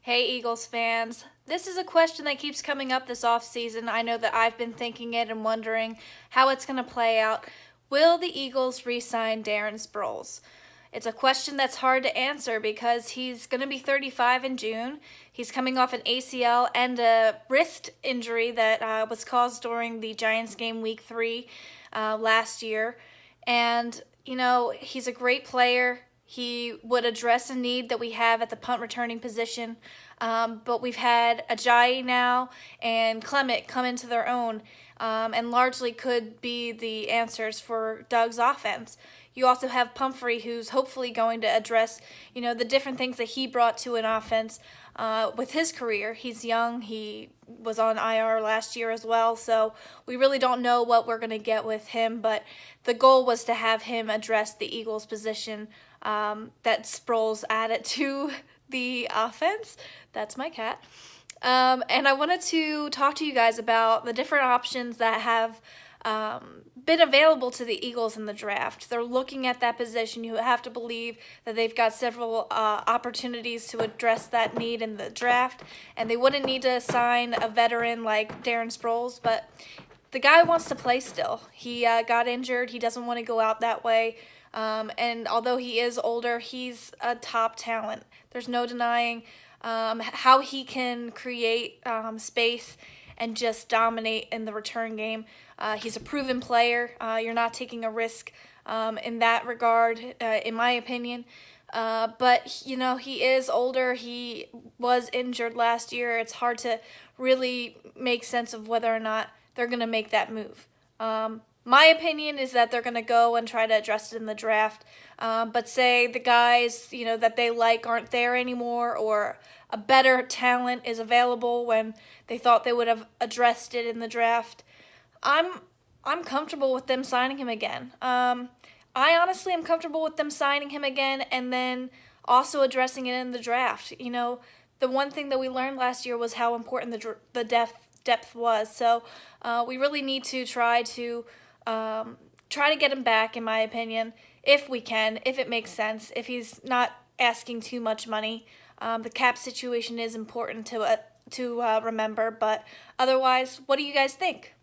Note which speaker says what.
Speaker 1: Hey Eagles fans, this is a question that keeps coming up this offseason. I know that I've been thinking it and wondering how it's going to play out. Will the Eagles re-sign Darren Sproles? It's a question that's hard to answer because he's going to be 35 in June. He's coming off an ACL and a wrist injury that was caused during the Giants game week 3 last year. And, he's a great player. He would address a need that we have at the punt returning position. But we've had Ajayi now and Clement come into their own and largely could be the answers for Doug's offense. You also have Pumphrey, who's hopefully going to address, the different things that he brought to an offense with his career. He's young. He was on IR last year as well, so we really don't know what we're going to get with him, but the goal was to have him address the Eagles' position that Sproles added to the offense. That's my cat. And I wanted to talk to you guys about the different options that have been available to the Eagles in the draft. They're looking at that position. You have to believe that they've got several opportunities to address that need in the draft, and they wouldn't need to sign a veteran like Darren Sproles, but the guy wants to play still. He got injured. He doesn't want to go out that way. And although he is older, he's a top talent. There's no denying how he can create space and just dominate in the return game. He's a proven player. You're not taking a risk in that regard, in my opinion. But, he is older. He was injured last year. It's hard to really make sense of whether or not they're going to make that move. My opinion is that they're going to go and try to address it in the draft. But say the guys, that they like aren't there anymore, or a better talent is available when they thought they would have addressed it in the draft. I'm comfortable with them signing him again. I honestly am comfortable with them signing him again and then also addressing it in the draft. The one thing that we learned last year was how important the depth was. So we really need to try to get him back, in my opinion, if we can, if it makes sense, if he's not asking too much money. The cap situation is important to remember, but otherwise, what do you guys think?